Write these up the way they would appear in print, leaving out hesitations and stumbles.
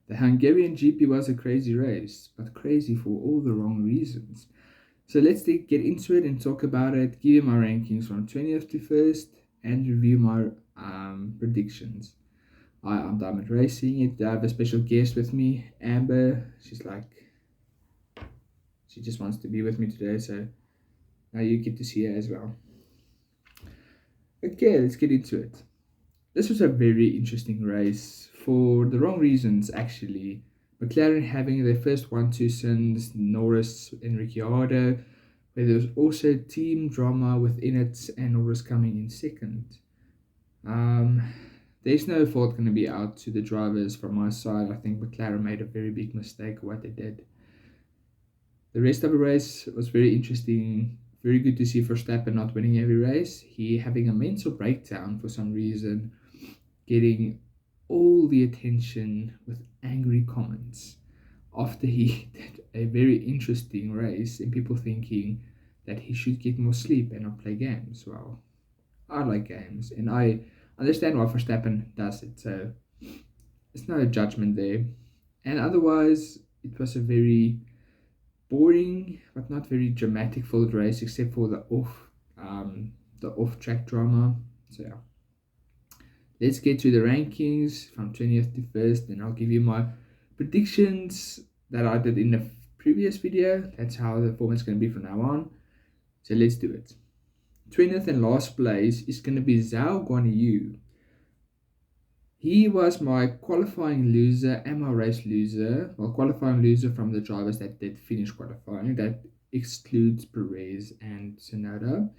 The Hungarian GP was a crazy race, but crazy for all the wrong reasons. So let's get into it and talk about it, give you my rankings from 20th to 1st, and review my predictions. Hi, I'm Diamond Racing. I have a special guest with me, Amber. She just wants to be with me today, so now you get to see her as well. Okay, let's get into it. This was a very interesting race for the wrong reasons, actually. McLaren having their first 1-2 since Norris and Ricciardo, where there was also team drama within it and Norris coming in second. Um, there's no fault going to be out to the drivers from my side. I think McLaren made a very big mistake what they did. The rest of the race was very interesting. Very good to see Verstappen not winning every race. He having a mental breakdown for some reason, getting all the attention with angry comments after he did a very interesting race, and people thinking that he should get more sleep and not play games. Well, I like games, and I understand why Verstappen does it, so it's no judgment there. And otherwise, it was a very boring but not very dramatic filled race, except for the off track drama. So yeah. Let's get to the rankings from 20th to 1st, and I'll give you my predictions that I did in the previous video. That's how the format's going to be from now on. So let's do it. 20th and last place is going to be Zhao Guanyu. He was my qualifying loser and my race loser. Well, qualifying loser from the drivers that did finish qualifying. That excludes Perez and Tsunoda.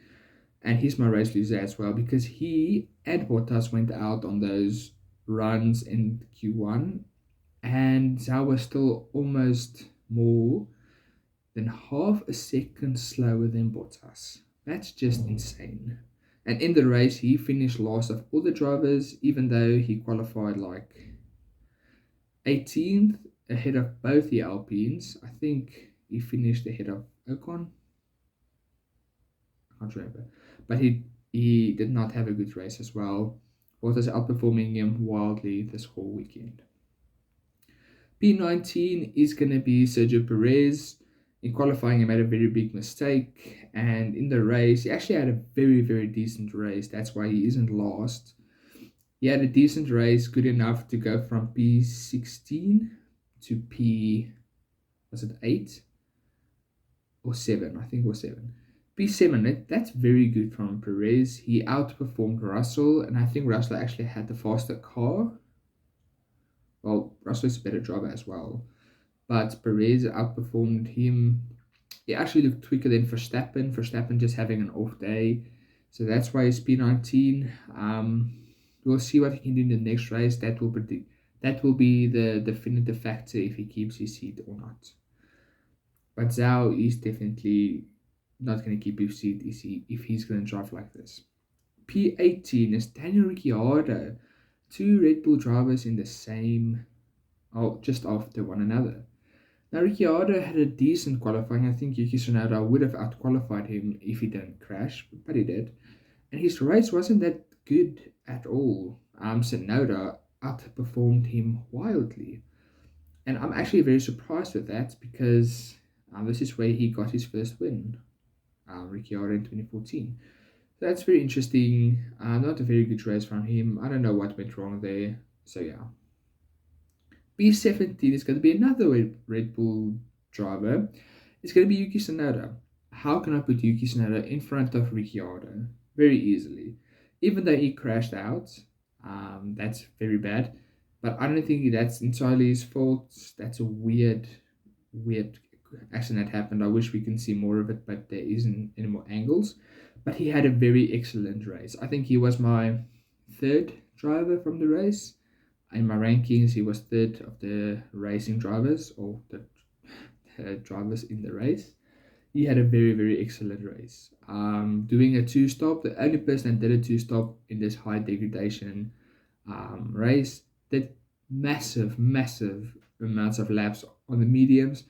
And he's my race loser as well because he and Bottas went out on those runs in Q1, and Zhao was still almost more than half a second slower than Bottas. That's just insane. And in the race, he finished last of all the drivers, even though he qualified like 18th, ahead of both the Alpines. I think he finished ahead of Ocon. I can't remember. But he did not have a good race as well. Bottas outperforming him wildly this whole weekend. P19 is going to be Sergio Perez. In qualifying, he made a very big mistake, and in the race, he actually had a very, very decent race. That's why he isn't last. He had a decent race, good enough to go from P16 to was it 8 or 7? I think it was 7. P7, that's very good from Perez. He outperformed Russell, and I think Russell actually had the faster car. Well, Russell is a better driver as well, but Perez outperformed him. He actually looked quicker than Verstappen. Verstappen just having an off day, so that's why he's P19. We'll see what he can do in the next race. That will be the definitive factor if he keeps his seat or not. But Zhao is definitely not going to keep his seat if he's going to drive like this. P18 is Daniel Ricciardo. Two Red Bull drivers in the same, just after one another. Now Ricciardo had a decent qualifying. I think Yuki Tsunoda would have outqualified him if he didn't crash, but he did. And his race wasn't that good at all. Tsunoda outperformed him wildly. And I'm actually very surprised with that because this is where he got his first win. Ricciardo in 2014. So that's very interesting. Not a very good race from him. I don't know what went wrong there. So yeah. P17 is going to be another Red Bull driver. It's going to be Yuki Tsunoda. How can I put Yuki Tsunoda in front of Ricciardo? Very easily. Even though he crashed out, that's very bad. But I don't think that's entirely his fault. That's a weird accident that happened. I wish we can see more of it, but there isn't any more angles. But he had a very excellent race. I think he was my third driver from the race. In my rankings, he was third of the racing drivers, or the drivers in the race. He had a very, very excellent race. Doing a two-stop, the only person that did a two-stop in this high degradation race, did massive amounts of laps on the mediums,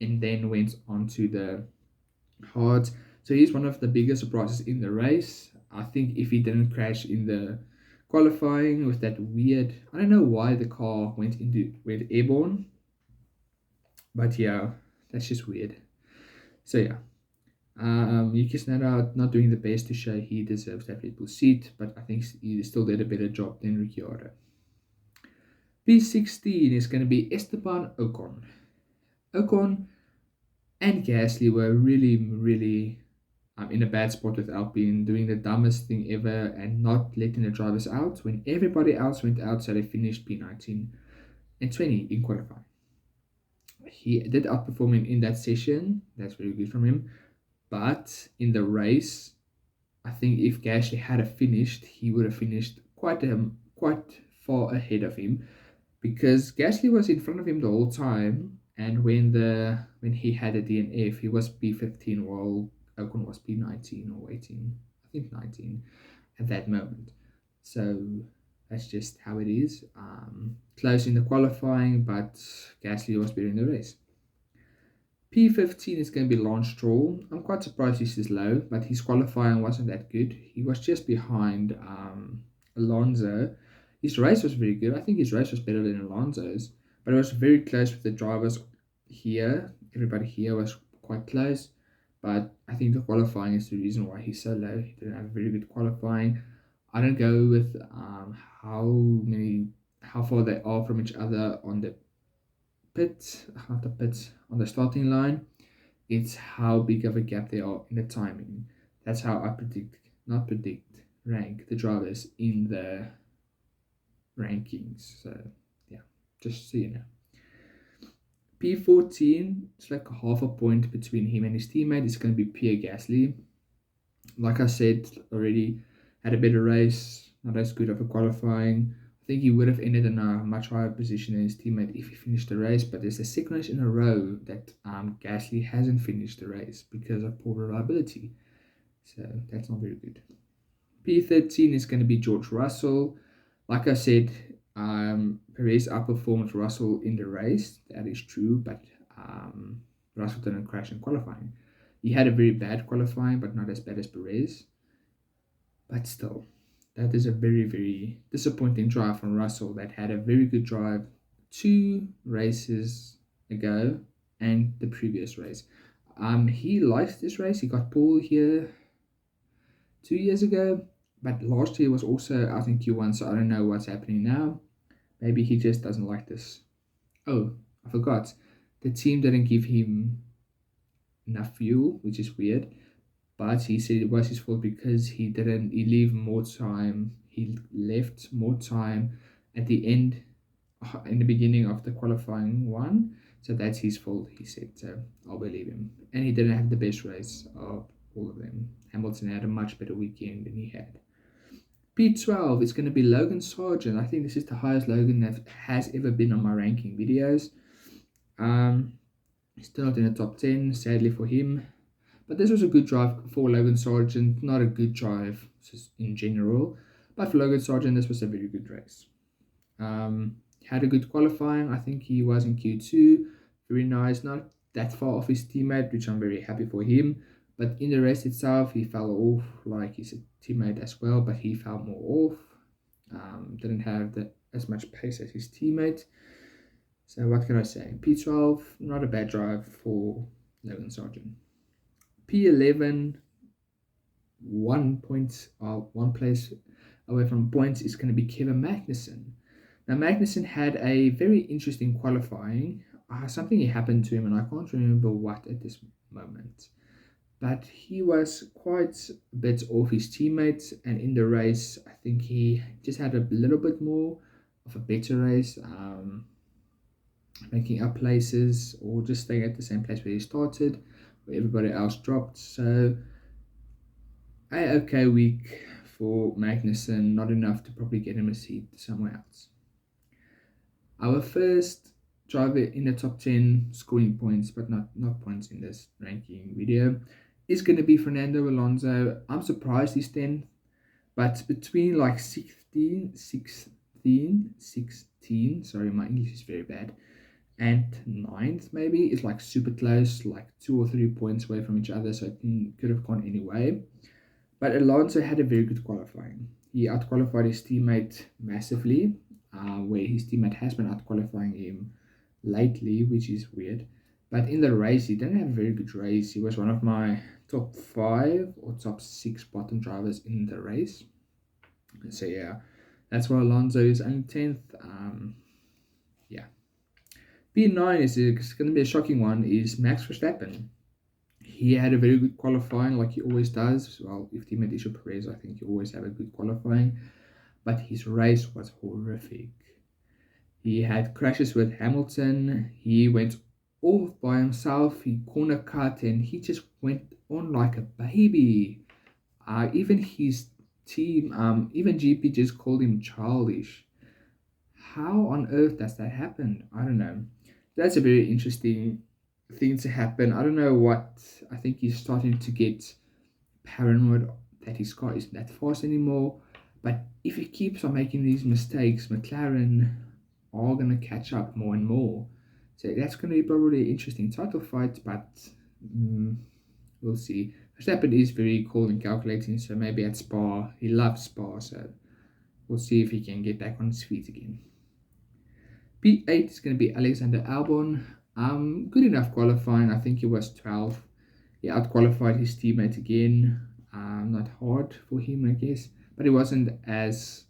and then went on to the hards. So he's one of the biggest surprises in the race. I think if he didn't crash in the Qualifying with that weird, I don't know why the car went airborne, but yeah, that's just weird. So yeah, Yuki Tsunoda not doing the best to show he deserves that Red Bull seat, but I think he still did a better job than Ricciardo. P16 is going to be Esteban Ocon. Ocon and Gasly were really in a bad spot with Alpine, doing the dumbest thing ever and not letting the drivers out when everybody else went out, so they finished P19 and 20 in qualifying. He did outperform him in that session, that's very good from him, but in the race, I think if Gasly had finished, he would have finished quite far ahead of him because Gasly was in front of him the whole time, and when he had a DNF, he was P15 while Ocon was P19 or 18, I think 19 at that moment. So that's just how it is. Close in the qualifying, but Gasly was better in the race. P15 is going to be Lance Stroll. I'm quite surprised he's this low, but his qualifying wasn't that good. He was just behind Alonso. His race was very good. I think his race was better than Alonso's, but it was very close with the drivers here. Everybody here was quite close, but I think the qualifying is the reason why he's so low. He didn't have a very good qualifying. I don't go with how far they are from each other on the on the starting line. It's how big of a gap they are in the timing. That's how I rank the drivers in the rankings. So yeah, just so you know. P14, it's like half a point between him and his teammate. It's going to be Pierre Gasly. Like I said already, had a better race, not as good of a qualifying. I think he would have ended in a much higher position than his teammate if he finished the race, but there's the second race in a row that Gasly hasn't finished the race because of poor reliability. So that's not very good. P13 is going to be George Russell. Like I said, Perez outperformed Russell in the race. That is true, but Russell didn't crash in qualifying. He had a very bad qualifying, but not as bad as Perez. But still, that is a very disappointing drive from Russell that had a very good drive 2 races ago and the previous race. He likes this race. He got pole here 2 years ago, but last year was also out in Q1, so I don't know what's happening now. Maybe he just doesn't like this. Oh, I forgot. The team didn't give him enough fuel, which is weird. But he said it was his fault because he left more time at the end, in the beginning of the qualifying one. So that's his fault, he said. So I'll believe him. And he didn't have the best race of all of them. Hamilton had a much better weekend than he had. P12 is going to be Logan Sargent. I think this is the highest Logan that has ever been on my ranking videos. Still not in the top 10, sadly for him. But this was a good drive for Logan Sargent. Not a good drive just in general. But for Logan Sargent, this was a very good race. Had a good qualifying. I think he was in Q2. Very nice. Not that far off his teammate, which I'm very happy for him. But in the race itself, he fell off like his teammate as well. But he fell more off. Didn't have as much pace as his teammate. So what can I say? P12, not a bad drive for Logan Sargent. P11, 1 place away from points is going to be Kevin Magnussen. Now Magnussen had a very interesting qualifying. Something happened to him and I can't remember what at this moment. But he was quite a bit off his teammates, and in the race I think he just had a little bit more of a better race, making up places or just staying at the same place where he started, where everybody else dropped. So a okay week for Magnussen, not enough to probably get him a seat somewhere else. Our first driver in the top 10 scoring points, but not points in this ranking video, is going to be Fernando Alonso. I'm surprised he's 10th, but between like 16, sorry, my English is very bad, and 9th maybe, it's like super close, like 2 or 3 points away from each other, so it could have gone anyway. But Alonso had a very good qualifying. He outqualified his teammate massively, where his teammate has been outqualifying him lately, which is weird. But in the race, he didn't have a very good race. He was one of my top five or top six bottom drivers in the race. So yeah, that's why Alonso is only 10th. Yeah. P9 is going to be a shocking one, is Max Verstappen. He had a very good qualifying, like he always does. Well, if teammate is your Perez, I think you always have a good qualifying. But his race was horrific. He had crashes with Hamilton. He went off by himself. He corner cut and he just went on like a baby. Even his team, even GP just called him childish. How on earth does that happen? I don't know. That's a very interesting thing to happen. I don't know what. I think he's starting to get paranoid that his car isn't that fast anymore. But if he keeps on making these mistakes, McLaren are going to catch up more and more. So that's going to be probably an interesting title fight, but mm, we'll see. Verstappen is very cool and calculating, so maybe at Spa, he loves Spa, so we'll see if he can get back on his feet again. P8 is going to be Alexander Albon. Good enough qualifying. I think he was 12th. He outqualified his teammate again. Not hard for him, I guess, but it wasn't as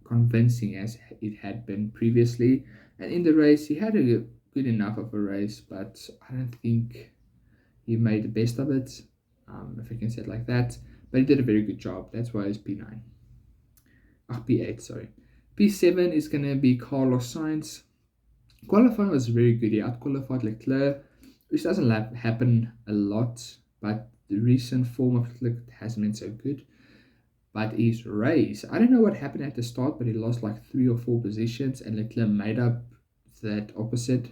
convincing as it had been previously. And in the race, he had a good enough of a race, but I don't think he made the best of it, if I can say it like that. But he did a very good job. That's why it's P9. P8, sorry. P7 is going to be Carlos Sainz. Qualifying was very good. He outqualified Leclerc, which doesn't happen a lot, but the recent form of Leclerc hasn't been so good. But his race, I don't know what happened at the start, but he lost like 3 or 4 positions, and Leclerc made up that opposite.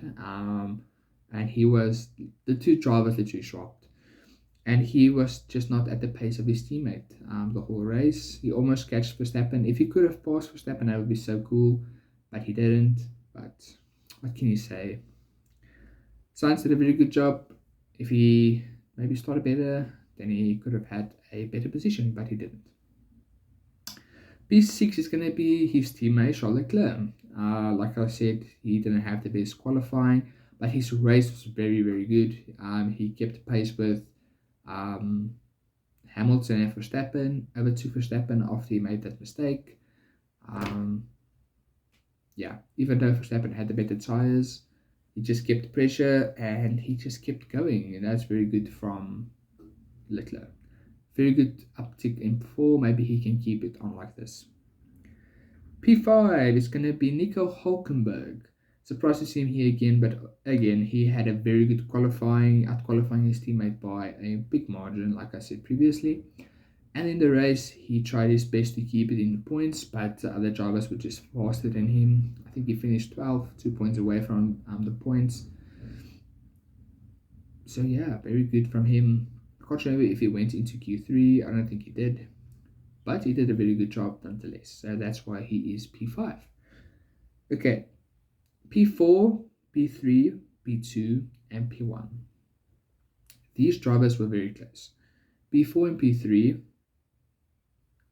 And he was, the two drivers literally swapped. And he was just not at the pace of his teammate the whole race. He almost catched Verstappen. If he could have passed Verstappen, that would be so cool, but he didn't. But what can you say? Sainz did a very good job. If he maybe started better, then he could have had a better position, but he didn't. P6 is going to be his teammate Charles Leclerc. Like I said, he didn't have the best qualifying, but his race was very, very good. He kept pace with Hamilton and Verstappen, over to Verstappen after he made that mistake. Even though Verstappen had the better tires, he just kept pressure and he just kept going, and that's very good from Leclerc. Very good uptick in perform. Maybe he can keep it on like this. P5 is going to be Nico Hulkenberg. Surprised to see him here again, but again, he had a very good qualifying, outqualifying his teammate by a big margin, like I said previously. And in the race, he tried his best to keep it in the points, but the other drivers were just faster than him. I think he finished 12, 2 points away from the points. So yeah, very good from him. I can't remember if he went into Q3. I don't think he did, but he did a very good job nonetheless. So that's why he is P5. Okay, P4, P3, P2, and P1. These drivers were very close. P4 and P3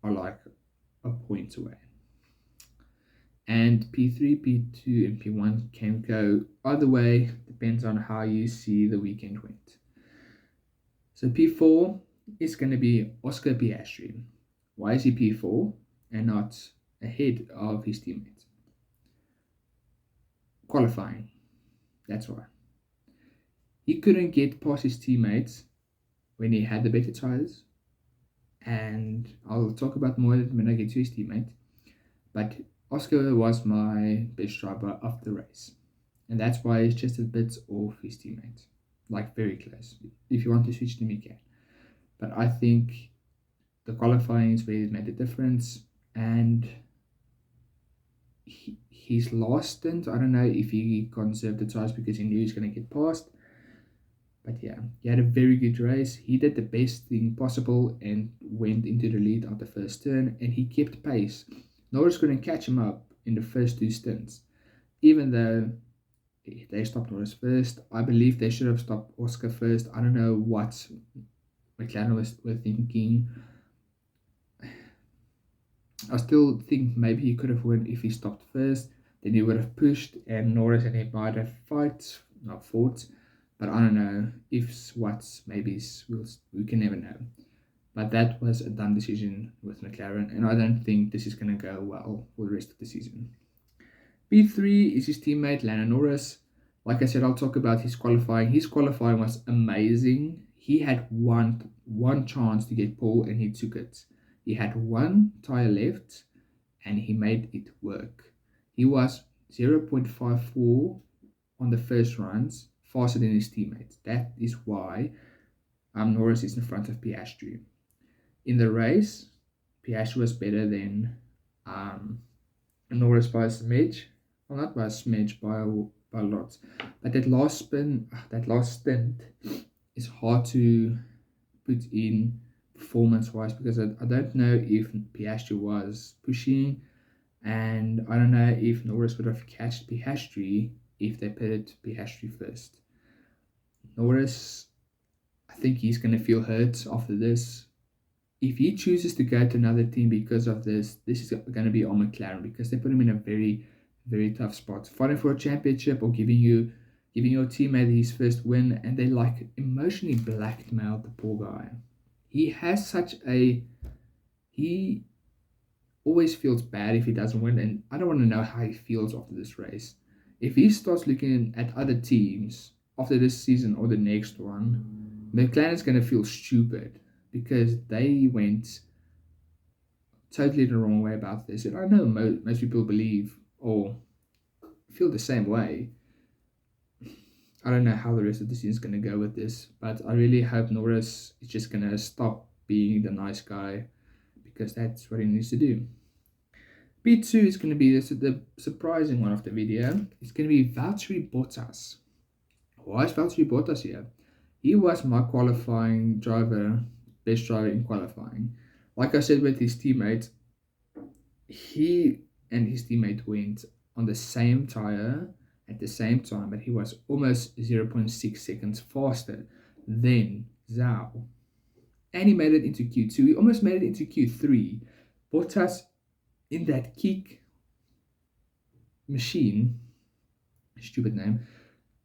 are like a point away. And P3, P2, and P1 can go either way, depends on how you see the weekend went. So P4 is going to be Oscar Piastri. Why is he P4 and not ahead of his teammates? Qualifying. That's why. He couldn't get past his teammates when he had the better tires. And I'll talk about more when I get to his teammate. But Oscar was my best driver of the race. And that's why he's just a bit off his teammates. Like very close. If you want to switch them, you can. But I think the qualifying is where he made a difference. And his last stint, I don't know if he conserved the tires because he knew he was going to get past. But yeah, he had a very good race. He did the best thing possible and went into the lead on the first turn. And he kept pace. Norris couldn't catch him up in the first 2 stints. Even though they stopped Norris first, I believe they should have stopped Oscar first. I don't know what McLaren were thinking. I still think maybe he could have won if he stopped first. Then he would have pushed, and Norris and he might have not fought. But I don't know. Ifs, whats, maybes, we can never know. But that was a done decision with McLaren, and I don't think this is going to go well for the rest of the season. P3 is his teammate Lando Norris. Like I said, I'll talk about his qualifying. His qualifying was amazing. He had one chance to get pole, and he took it. He had one tire left, and he made it work. He was 0.54 on the first runs, faster than his teammates. That is why Norris is in front of Piastri. In the race, Piastri was better than Norris by a smidge. Well, not by a smidge, by a lot. But that last stint is hard to put in performance-wise because I don't know if Piastri was pushing, and I don't know if Norris would have catched Piastri if they pitted Piastri first. Norris, I think he's going to feel hurt after this. If he chooses to go to another team because of this is going to be on McLaren because they put him in a very, very tough spot. Fighting for a championship or giving your teammate his first win, and they like emotionally blackmailed the poor guy. He always feels bad if he doesn't win, and I don't want to know how he feels after this race. If he starts looking at other teams after this season or the next one, McLaren's going to feel stupid because they went totally the wrong way about this. And I know most people believe or feel the same way. I don't know how the rest of the season is going to go with this, but I really hope Norris is just going to stop being the nice guy because that's what he needs to do. P2 is going to be the surprising one of the video. It's going to be Valtteri Bottas. Why is Valtteri Bottas here? He was my qualifying driver, best driver in qualifying. Like I said with his teammate, he and his teammate went on the same tire at the same time, but he was almost 0.6 seconds faster than Zhao. And he made it into Q2. He almost made it into Q3. Bottas in that kick machine, stupid name,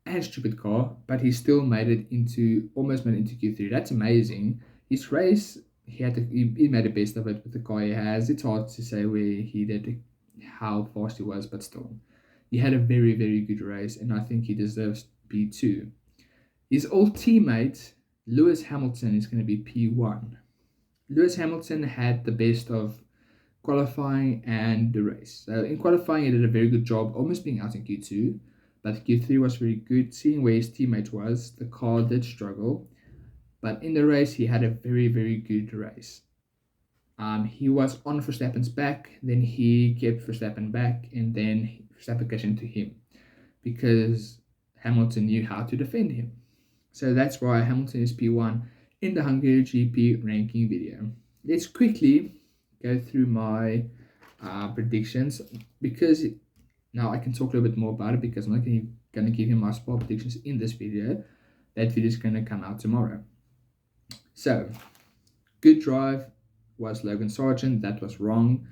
and stupid car, but he still almost made it into Q3. That's amazing. His race, he made the best of it with the car he has. It's hard to say how fast he was, but still. He had a very, very good race, and I think he deserves P2. His old teammate, Lewis Hamilton, is going to be P1. Lewis Hamilton had the best of qualifying and the race. So in qualifying, he did a very good job, almost being out in Q2, but Q3 was very good. Seeing where his teammate was, the car did struggle, but in the race, he had a very, very good race. He was on Verstappen's back, then he kept Verstappen back, and then Verstappen got into him because Hamilton knew how to defend him. So that's why Hamilton is P1 in the Hungary GP ranking video. Let's quickly go through my predictions because now I can talk a little bit more about it because I'm not going to give you my spot predictions in this video. That video is going to come out tomorrow. So, good drive was Logan Sargent. That was wrong.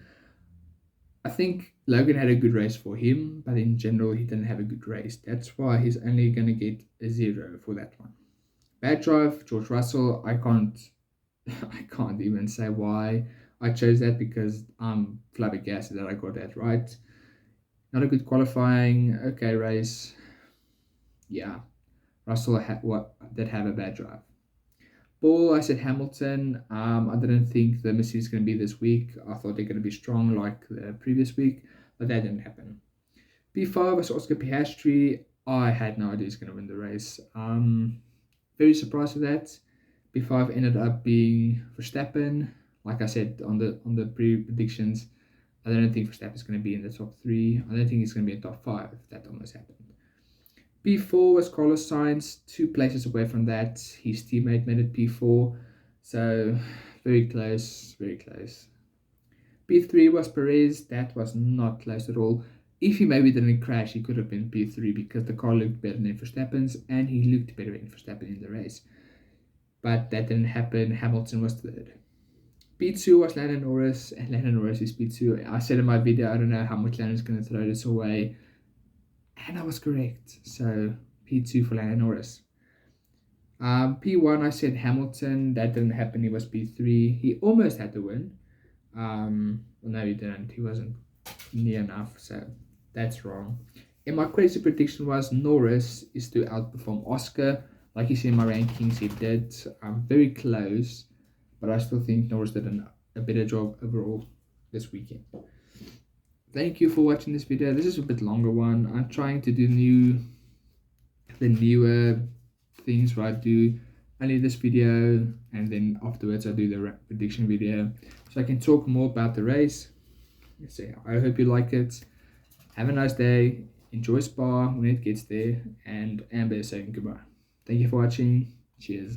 I think Logan had a good race for him, but in general, he didn't have a good race. That's why he's only going to get a 0 for that one. Bad drive, George Russell. I can't even say why I chose that because I'm flabbergasted that I got that right. Not a good qualifying. Okay, race. Yeah, Russell did have a bad drive. Ball, I said Hamilton. I didn't think the Mercedes is going to be this week. I thought they're going to be strong like the previous week, but that didn't happen. P5 was Oscar Piastri. I had no idea he's going to win the race. Very surprised with that. P5 ended up being Verstappen. Like I said on the predictions, I don't think Verstappen is going to be in the top 3. I don't think he's going to be in top 5. That almost happened. P4 was Carlos Sainz, 2 places away from that. His teammate made it P4, so very close, very close. P3 was Perez. That was not close at all. If he maybe didn't crash, he could have been P3 because the car looked better than Verstappen's and he looked better than Verstappen in the race. But that didn't happen. Hamilton was 3rd. P2 was Lando Norris, and Lando Norris is P2. I said in my video, I don't know how McLaren is going to throw this away, and I was correct. So P2 for Lando Norris. P1, I said Hamilton. That didn't happen. He was P3. He almost had the win. Well, no, he didn't. He wasn't near enough. So that's wrong. And my crazy prediction was Norris is to outperform Oscar. Like you see in my rankings, he did. Very close, but I still think Norris did a better job overall this weekend. Thank you for watching this video. This is a bit longer one. I'm trying to do the newer things where I do only this video, and then afterwards I do the prediction video, so I can talk more about the race. So I hope you like it. Have a nice day. Enjoy Spa when it gets there, and Amber is saying goodbye. Thank you for watching. Cheers.